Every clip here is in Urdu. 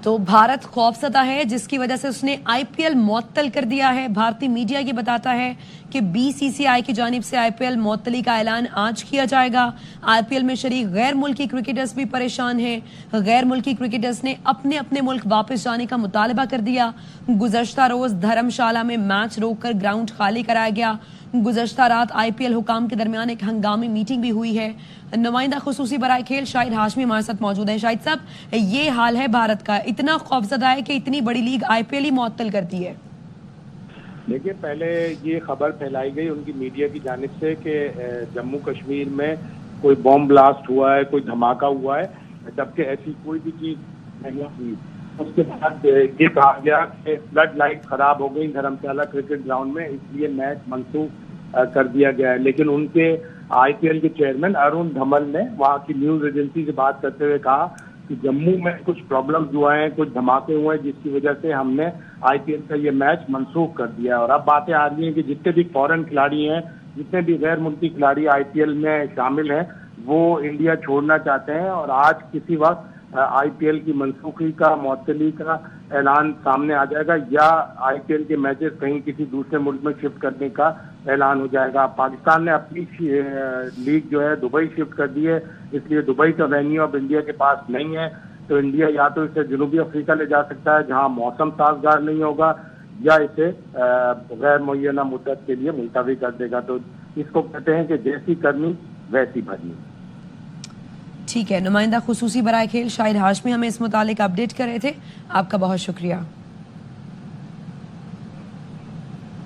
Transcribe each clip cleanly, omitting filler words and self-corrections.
تو بھارت خوفزدہ ہے جس کی وجہ سے اس نے آئی پی ایل معطل کر دیا ہے. بھارتی میڈیا یہ بتاتا ہے کہ بی سی سی آئی کی جانب سے آئی پی ایل معطلی کا اعلان آج کیا جائے گا. آئی پی ایل میں شریک غیر ملکی کرکٹرز بھی پریشان ہیں. غیر ملکی کرکٹرز نے اپنے ملک واپس جانے کا مطالبہ کر دیا. گزشتہ روز دھرم شالہ میں میچ روک کر گراؤنڈ خالی کرایا گیا. گزشتہ رات آئی پی ایل حکام کے درمیان ایک ہنگامی میٹنگ بھی ہوئی ہے. نمائندہ خصوصی برائے کھیل شاہد ہاشمی ہمارے ساتھ موجود ہیں. شاہد صاحب، یہ حال ہے بھارت کا، اتنا خوفزدہ ہے کہ اتنی بڑی لیگ آئی پی ایل ہی معطل کرتی ہے. دیکھیے، پہلے یہ خبر پھیلائی گئی ان کی میڈیا کی جانب سے کہ جموں کشمیر میں کوئی بم بلاسٹ ہوا ہے، کوئی دھماکہ ہوا ہے، جبکہ ایسی کوئی بھی چیز نہیں ہوئی. اس کے بعد یہ کہا گیا کہ فلڈ لائٹ خراب ہو گئی دھرم شالہ کرکٹ گراؤنڈ میں، اس لیے میچ منسوخ کر دیا گیا ہے. لیکن ان کے آئی پی ایل کے چیئرمین ارون دھمل نے وہاں کی نیوز ایجنسی سے بات کرتے ہوئے کہا کہ جموں میں کچھ پرابلمز ہوئے ہیں، کچھ دھماکے ہوئے ہیں، جس کی وجہ سے ہم نے آئی پی ایل کا یہ میچ منسوخ کر دیا ہے. اور اب باتیں آ رہی ہیں کہ جتنے بھی فورن کھلاڑی ہیں، جتنے بھی غیر ملکی کھلاڑی آئی پی ایل میں شامل ہیں، وہ انڈیا چھوڑنا چاہتے ہیں. اور آج کسی وقت آئی پی ایل کی منسوخی کا، معطلی کا اعلان سامنے آ جائے گا، یا آئی پی ایل کے میچز کہیں کسی دوسرے ملک میں شفٹ کرنے کا اعلان ہو جائے گا. پاکستان نے اپنی لیگ جو ہے دبئی شفٹ کر دی ہے، اس لیے دبئی کا وینیو اب انڈیا کے پاس نہیں ہے. تو انڈیا یا تو اسے جنوبی افریقہ لے جا سکتا ہے جہاں موسم سازگار نہیں ہوگا، یا اسے غیر معینہ مدت کے لیے ملتوی کر دے گا. تو اس کو کہتے ہیں کہ جیسی کرنی ویسی بھرنی. ٹھیک ہے، نمائندہ خصوصی برائے کھیل شاہد ہاشمی ہمیں اس متعلق اپڈیٹ کر رہے تھے. آپ کا بہت شکریہ.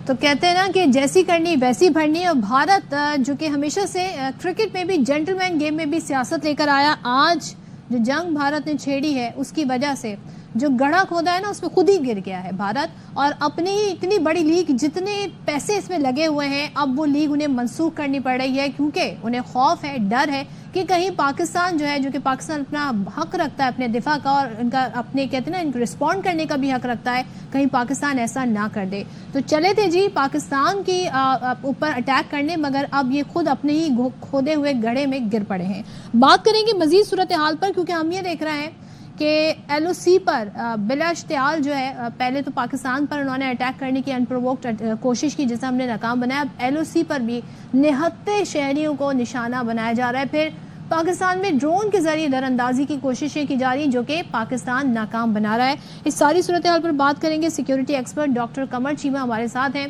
تو کہتے ہیں نا کہ جیسی کرنی ویسی بھرنی. اور بھارت جو کہ ہمیشہ سے کرکٹ میں بھی جینٹل مین گیم میں بھی سیاست لے کر آیا، آج جو جنگ بھارت نے چھیڑی ہے اس کی وجہ سے جو گڑھا کھودا ہے نا اس میں خود ہی گر گیا ہے بھارت. اور اپنی اتنی بڑی لیگ، جتنے پیسے اس میں لگے ہوئے ہیں، اب وہ لیگ انہیں منسوخ کرنی پڑ رہی ہے کیونکہ انہیں خوف ہے، ڈر ہے کہ کہیں پاکستان جو ہے، جو کہ پاکستان اپنا حق رکھتا ہے اپنے دفاع کا، اور ان کا اپنے کہتے ہیں نا ان کو رسپونڈ کرنے کا بھی حق رکھتا ہے، کہیں پاکستان ایسا نہ کر دے. تو چلے تھے جی پاکستان کی اوپر اٹیک کرنے، مگر اب یہ خود اپنے ہی کھودے ہوئے گڑھے میں گر پڑے ہیں. بات کریں گے مزید صورتحال پر، کیونکہ ہم یہ دیکھ رہے ہیں کہ ایل او سی پر بلا اشتعال جو ہے، پہلے تو پاکستان پر انہوں نے اٹیک کرنے کی انپرووکڈ کوشش کی جسے ہم نے ناکام بنایا. اب ایل او سی پر بھی نہتے شہریوں کو نشانہ بنایا جا رہا ہے. پھر پاکستان میں ڈرون کے ذریعے در اندازی کی کوششیں کی جا رہی ہیں جو کہ پاکستان ناکام بنا رہا ہے. اس ساری صورتحال پر بات کریں گے. Security expert doctor Qamar Cheema ہمارے ساتھ ہیں.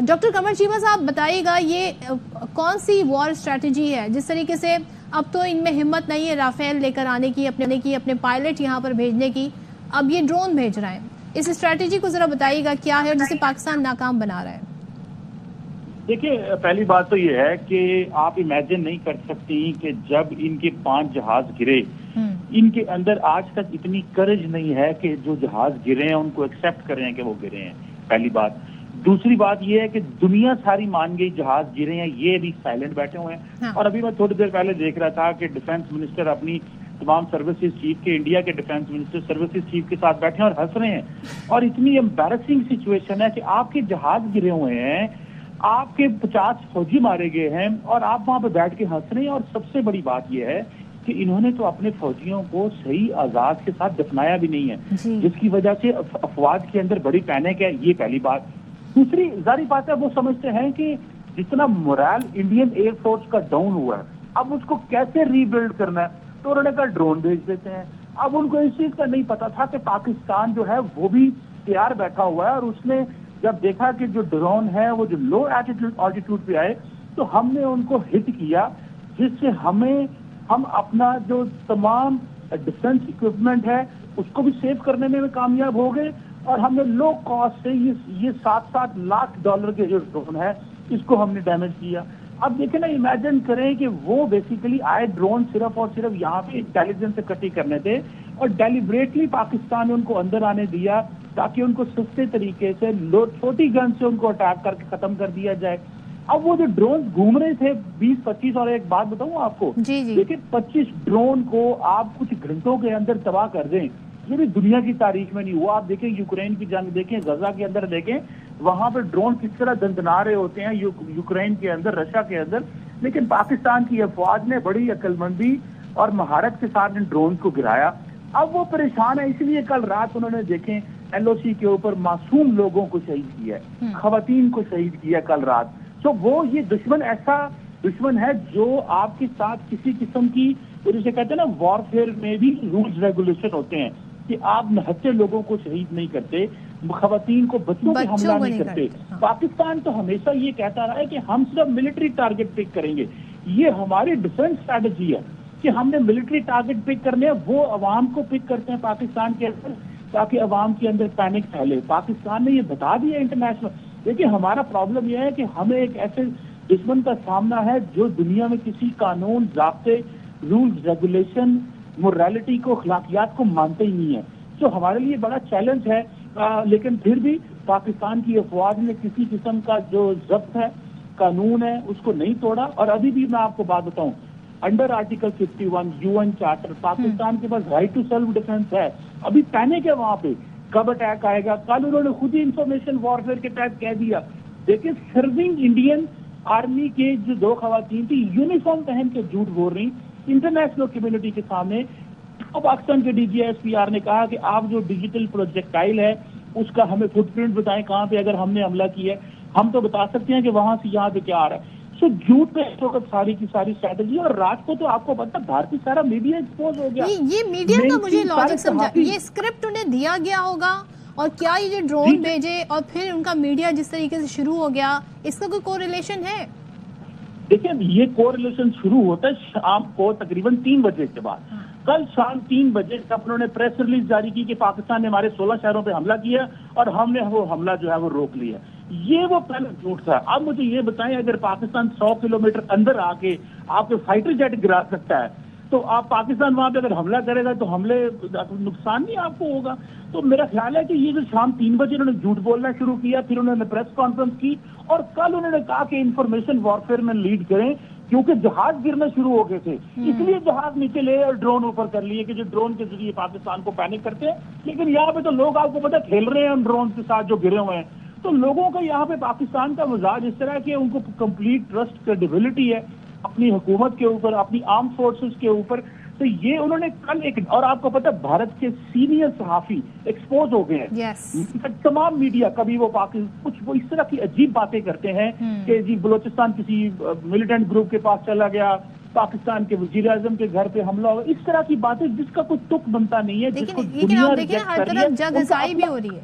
ڈاکٹر قمر چیمہ صاحب بتائیے گا، یہ کون سی وار اسٹریٹجی ہے؟ جس طریقے سے اب تو ان میں ہمت نہیں ہے رافیل لے کر آنے کی، اپنے پائلٹ یہاں پر بھیجنے کی، اب یہ ڈرون بھیج رہے ہیں. اس اسٹریٹجی کو ذرا بتائیے گا کیا ہے اور جسے پاکستان ناکام بنا رہا ہے. دیکھیے، پہلی بات تو یہ ہے کہ آپ امیجن نہیں کر سکتی کہ جب ان کے 5 جہاز گرے، ان کے اندر آج تک اتنی کرج نہیں ہے کہ جو جہاز گرے ہیں ان کو ایکسیپٹ کریں کہ وہ گرے ہیں. پہلی بات. دوسری بات یہ ہے کہ دنیا ساری مان گئی جہاز گرے ہیں، یہ بھی سائلنٹ بیٹھے ہوئے ہیں. اور ابھی میں تھوڑی دیر پہلے دیکھ رہا تھا کہ ڈیفنس منسٹر اپنی تمام سروسز چیف کے، انڈیا کے ڈیفنس منسٹر سروسز چیف کے ساتھ بیٹھے ہیں اور ہنس رہے ہیں. اور اتنی امبیرسنگ سچویشن ہے کہ آپ کے جہاز گرے ہوئے ہیں، آپ کے 50 فوجی مارے گئے ہیں، اور آپ وہاں پہ بیٹھ کے ہنس رہے ہیں. اور سب سے بڑی بات یہ ہے کہ انہوں نے تو اپنے فوجیوں کو صحیح آزاد کے ساتھ دفنایا بھی نہیں ہے، جس کی وجہ سے افواج کے اندر بڑی پینک ہے. یہ پہلی بات. دوسری ظاہری بات ہے، وہ سمجھتے ہیں کہ جتنا مورال انڈین ایئر فورس کا ڈاؤن ہوا ہے، اب اس کو کیسے ری بلڈ کرنا ہے، تو انہوں نے کہا ڈرون بھیج دیتے ہیں. اب ان کو اس چیز کا نہیں پتا تھا کہ پاکستان جو ہے وہ بھی تیار بیٹھا ہوا ہے، اور اس نے جب دیکھا کہ جو ڈرون ہے وہ جو لو آلٹیٹیوڈ پہ آئے تو ہم نے ان کو ہٹ کیا، جس سے ہم اپنا جو تمام ڈیفنس اکوپمنٹ ہے اس کو بھی سیو کرنے میں کامیاب ہو گئے. اور ہم نے لو کاسٹ سے یہ $7 لاکھ کے جو ڈرون ہے اس کو ہم نے ڈیمیج کیا. اب دیکھیں نا، امیجن کریں کہ وہ بیسیکلی آئے ڈرون صرف اور صرف یہاں پہ انٹیلیجنس اکٹھی کرنے تھے، اور ڈیلیبریٹلی پاکستان نے ان کو اندر آنے دیا تاکہ ان کو سستے طریقے سے چھوٹی گن سے ان کو اٹیک کر کے ختم کر دیا جائے. اب وہ جو ڈرونز گھوم رہے تھے 20-25، اور ایک بات بتاؤں آپ کو، دیکھیں 25 ڈرون کو آپ کچھ گھنٹوں کے اندر تباہ کر دیں، یہ بھی دنیا کی تاریخ میں نہیں ہوا. آپ دیکھیں یوکرین کی جنگ دیکھیں، غزہ کے اندر دیکھیں، وہاں پہ ڈرون کس طرح دندنا رہے ہوتے ہیں یوکرین کے اندر، رشیا کے اندر. لیکن پاکستان کی افواج نے بڑی عقل مندی اور مہارت کے ساتھ ان ڈرونز کو گرایا. اب وہ پریشان ہے، اس لیے کل رات انہوں نے دیکھیں LOC کے اوپر معصوم لوگوں کو شہید کیا ہے، خواتین کو شہید کیا کل رات. تو وہ یہ دشمن ایسا دشمن ہے جو آپ کے ساتھ کسی قسم کی، جسے کہتے ہیں نا وارفیئر میں بھی رولز ریگولیشن ہوتے ہیں کہ آپ نہتے لوگوں کو شہید نہیں کرتے، خواتین کو بچوں پہ حملہ نہیں کرتے. پاکستان تو ہمیشہ یہ کہتا رہا ہے کہ ہم صرف ملٹری ٹارگٹ پک کریں گے. یہ ہماری ڈیفنس اسٹریٹجی ہے کہ ہم نے ملٹری ٹارگٹ پک کرنے ہیں. وہ عوام کو پک کرتے ہیں پاکستان کے اندر تاکہ عوام کے اندر پینک پھیلے. پاکستان نے یہ بتا دیا انٹرنیشنل. دیکھیں ہمارا پرابلم یہ ہے کہ ہمیں ایک ایسے دشمن کا سامنا ہے جو دنیا میں کسی قانون، ضابطے، رولز، ریگولیشن، موریلٹی کو، اخلاقیات کو مانتے ہی نہیں ہے. تو ہمارے لیے بڑا چیلنج ہے. لیکن پھر بھی پاکستان کی افواج نے کسی قسم کا جو ضبط ہے، قانون ہے، اس کو نہیں توڑا. اور ابھی بھی میں آپ کو بات بتاؤں، under article 51 UN charter Pakistan کے پاس رائٹ ٹو سیلف ڈیفینس ہے. ابھی پینک ہے وہاں پہ، کب اٹیک آئے گا. کل انہوں نے خود ہی انفارمیشن وارفیئر کے تحت کہہ دیا. دیکھیں سرونگ انڈین آرمی کے جو 2 خواتین تھی یونیفارم پہن کے جھوٹ بول رہی انٹرنیشنل کمیونٹی کے سامنے. پاکستان کے DGSPR نے کہا کہ آپ جو ڈیجیٹل پروجیکٹائل ہے اس کا ہمیں فٹ پرنٹ بتائیں کہاں پہ اگر ہم نے حملہ کیا ہے. ہم تو بتا سکتے ہیں کہ وہاں سے یہاں پہ کیا آ رہا ہے. سو جھوٹ پہ اس وقت ساری کی ساری اسٹریٹجی. اور رات کو تو آپ کو پتا بھارتی سارا میڈیا ایکسپوز ہو گیا. یہ میڈیا کا مجھے لاجک سمجھا، یہ اسکرپٹ انہیں دیا گیا ہوگا اور کیا یہ جو ڈرون بھیجے اور پھر ان کا میڈیا جس طریقے سے شروع ہو گیا، اس کا کوئی کوریلیشن ہے؟ دیکھیں یہ کوریلیشن شروع ہوتا ہے شام کو تقریباً 3 بجے کے بعد. کل شام 3 بجے تک انہوں نے پریس ریلیز جاری کی کہ پاکستان نے ہمارے 16 شہروں پہ حملہ کیا اور ہم نے وہ حملہ جو ہے وہ روک لیا. یہ وہ پہلا جھوٹ تھا. اب مجھے یہ بتائیں اگر پاکستان 100 کلومیٹر اندر آ کے آپ کے فائٹر جیٹ گرا سکتا ہے تو آپ پاکستان وہاں پہ اگر حملہ کرے گا تو حملے نقصان نہیں آپ کو ہوگا. تو میرا خیال ہے کہ یہ جو شام 3 بجے انہوں نے جھوٹ بولنا شروع کیا، پھر انہوں نے پریس کانفرنس کی اور کل انہوں نے کہا کہ انفارمیشن وارفیئر میں لیڈ کریں کیونکہ جہاز گرنا شروع ہو گئے تھے. اس لیے جہاز نیچے لے اور ڈرون اوپر کر لیے کہ جو ڈرون کے ذریعے پاکستان کو پینک کرتے ہیں. لیکن یہاں پہ تو لوگ آپ کو پتا کھیل رہے ہیں ان ڈرون کے ساتھ جو گرے ہوئے ہیں. تو لوگوں کا یہاں پہ پاکستان کا مزاج اس طرح کہ ان کو کمپلیٹ ٹرسٹ کریڈیبلٹی ہے اپنی حکومت کے اوپر، اپنی آرم فورسز کے اوپر. تو یہ انہوں نے کل ایک، اور آپ کو پتا بھارت کے سینئر صحافی ایکسپوز ہو گئے ہیں. تمام میڈیا کبھی وہ کچھ وہ اس طرح کی عجیب باتیں کرتے ہیں کہ جی بلوچستان کسی ملیٹنٹ گروپ کے پاس چلا گیا، پاکستان کے وزیر اعظم کے گھر پہ حملہ ہوا. اس طرح کی باتیں جس کا کوئی تک بنتا نہیں ہے، جس کو دنیا ریجیکٹ کر رہی ہے. جگ ہنسائی بھی ہو رہی ہے.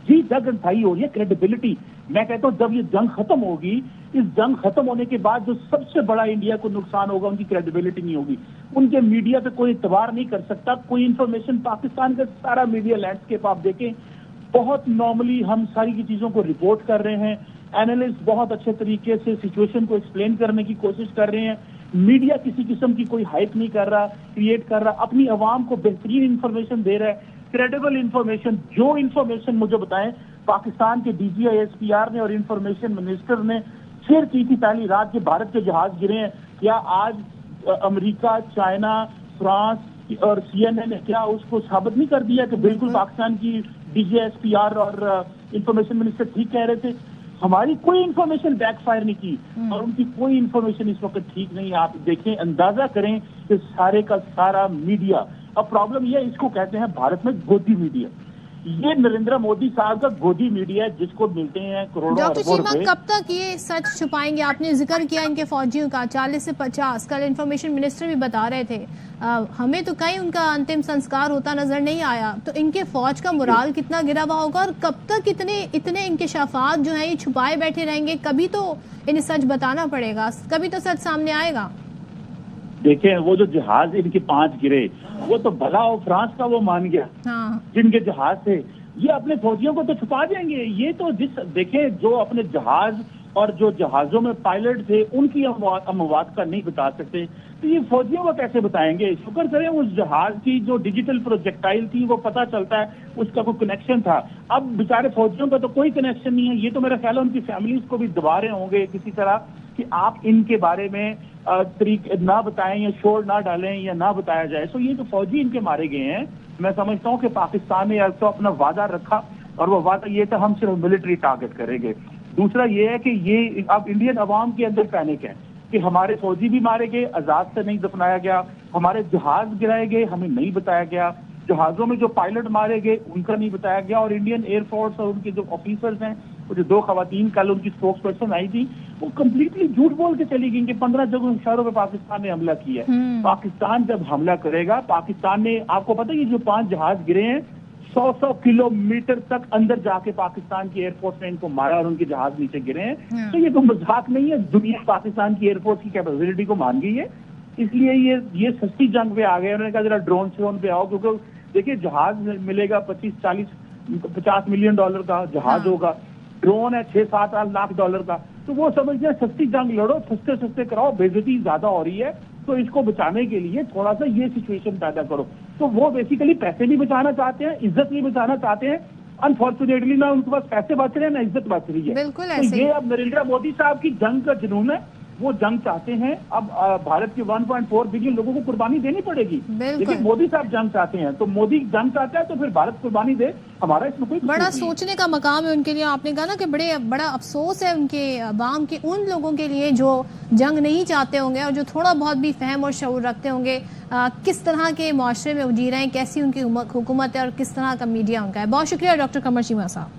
جی جگ ہنسائی ہو رہی ہے. کریڈیبلٹی میں کہتا ہوں جب یہ جنگ ختم ہوگی، اس جنگ ختم ہونے کے بعد جو سب سے بڑا انڈیا کو نقصان ہوگا ان کی کریڈیبلٹی نہیں ہوگی. ان کے میڈیا پہ کوئی اعتبار نہیں کر سکتا. کوئی انفارمیشن پاکستان کا سارا میڈیا لینڈسکیپ آپ دیکھیں بہت نارملی ہم ساری کی چیزوں کو رپورٹ کر رہے ہیں. اینالسٹ بہت اچھے طریقے سے سچویشن کو ایکسپلین کرنے کی کوشش کر رہے ہیں. میڈیا کسی قسم کی کوئی ہائپ نہیں کر رہا، کریٹ کر رہا، اپنی عوام کو بہترین انفارمیشن دے رہا ہے، کریڈیبل انفارمیشن. جو انفارمیشن مجھے بتائیں پاکستان کے DGSPR نے اور انفارمیشن منسٹر نے شیئر کی تھی پہلی رات کے بھارت کے جہاز گرے ہیں. کیا آج امریکہ، چائنا، فرانس اور CNN نے کیا اس کو ثابت نہیں کر دیا کہ بالکل پاکستان کی DGSPR اور انفارمیشن منسٹر ٹھیک کہہ رہے تھے؟ ہماری کوئی انفارمیشن بیک فائر نہیں کی اور ان کی کوئی انفارمیشن اس وقت ٹھیک نہیں ہے. آپ دیکھیں، اندازہ کریں کہ سارے کا سارا میڈیا. اب پرابلم یہ ہے، اس کو کہتے ہیں بھارت میں گودی میڈیا. یہ نریندر مودی صاحب کا گودی میڈیا ہے جس کو ملتے ہیں کروڑوں ڈاکٹر اربوں چیمہ روپے. کب تک یہ سچ چھپائیں گے؟ آپ نے ذکر کیا ان کے فوجیوں کا 40 سے 50. کل انفارمیشن منسٹر بھی بتا رہے تھے ہمیں تو کہیں ان کا انتم سنسکار ہوتا نظر نہیں آیا. تو ان کے فوج کا morale کتنا گرا ہوا ہوگا اور کب تک اتنے انکشافات جو ہیں یہ چھپائے بیٹھے رہیں گے؟ کبھی تو انہیں سچ بتانا پڑے گا، کبھی تو سچ سامنے آئے گا. دیکھیں وہ جو جہاز ان کے 5 گرے وہ تو بھلا وہ فرانس کا وہ مان گیا جن کے جہاز تھے. یہ اپنے فوجیوں کو تو چھپا دیں گے. یہ تو دیکھیں جو اپنے جہاز اور جو جہازوں میں پائلٹ تھے ان کی اموات کا نہیں بتا سکتے تو یہ فوجیوں کو کیسے بتائیں گے؟ شکر کریں اس جہاز کی جو ڈیجیٹل پروجیکٹائل تھی وہ پتہ چلتا ہے اس کا کوئی کنیکشن تھا. اب بیچارے فوجیوں کا تو کوئی کنیکشن نہیں ہے. یہ تو میرا خیال ہے ان کی فیملیز کو بھی دبا رہے ہوں گے کسی طرح کہ آپ ان کے بارے میں طریقے نہ بتائیں یا شور نہ ڈالیں یا نہ بتایا جائے. سو یہ جو فوجی ان کے مارے گئے ہیں میں سمجھتا ہوں کہ پاکستان نے تو اپنا وعدہ رکھا اور وہ وعدہ یہ تھا ہم صرف ملٹری ٹارگٹ کریں گے. دوسرا یہ ہے کہ یہ اب انڈین عوام کے اندر پینک ہے. کہ ہمارے فوجی بھی مارے گئے، آزاد سے نہیں دفنایا گیا، ہمارے جہاز گرائے گئے، ہمیں نہیں بتایا گیا، جہازوں میں جو پائلٹ مارے گئے ان کا نہیں بتایا گیا، اور انڈین ایئر فورس اور ان کے جو آفیسرز ہیں، وہ جو 2 خواتین کل ان کی اسپوکس پرسن آئی تھی، وہ کمپلیٹلی جھوٹ بول کے چلی گئی کہ 15 جگہوں شہروں پہ پاکستان نے حملہ کیا ہے۔ پاکستان جب حملہ کرے گا، پاکستان نے، آپ کو پتہ ہے یہ جو 5 جہاز گرے ہیں 100 کلومیٹر تک اندر جا کے پاکستان کی ایئر فورس نے ان کو مارا اور ان کے جہاز نیچے گرے ہیں، تو یہ کوئی مذاق نہیں ہے، دنیا پاکستان کی ایئر فورس کی کیپیسٹی کو مان گئی ہے، اس لیے یہ سستی جنگ پہ آ گئے، انہوں نے کہا ذرا ڈرون شرون پہ آؤ، کیونکہ دیکھیے جہاز ملے گا 50 ملین ڈالر کا جہاز ہوگا، ڈرون ہے 6-7 لاکھ ڈالر کا، تو وہ سمجھتے ہیں سستی جنگ لڑو، سستے کراؤ، بے عزتی زیادہ ہو رہی ہے، تو اس کو بچانے کے لیے تھوڑا سا یہ سچویشن پیدا کرو۔ تو وہ بیسیکلی پیسے بھی بچانا چاہتے ہیں، عزت بھی بچانا چاہتے ہیں، انفارچونیٹلی نہ ان کے پاس پیسے بچ رہے ہیں نہ عزت بچ رہی ہے۔ بالکل تو یہ اب نریندر مودی صاحب کی جنگ کا جنون ہے، وہ جنگ چاہتے ہیں، اب بھارت کے 1.4 بلین لوگوں کو قربانی دینی پڑے گی، لیکن مودی صاحب جنگ چاہتے ہیں، تو مودی جنگ چاہتا ہے تو پھر بھارت قربانی دے، ہمارا اس میں کوئی بڑا سوچنے کا مقام ہے ان کے لیے۔ آپ نے کہا نا کہ بڑا افسوس ہے ان کے عوام کے، ان لوگوں کے لیے جو جنگ نہیں چاہتے ہوں گے اور جو تھوڑا بہت بھی فہم اور شعور رکھتے ہوں گے کس طرح کے معاشرے میں وہ جی رہے ہیں، کیسی ان کی حکومت ہے اور کس طرح کا میڈیا ان کا ہے۔ بہت شکریہ ڈاکٹر قمر چیمہ صاحب۔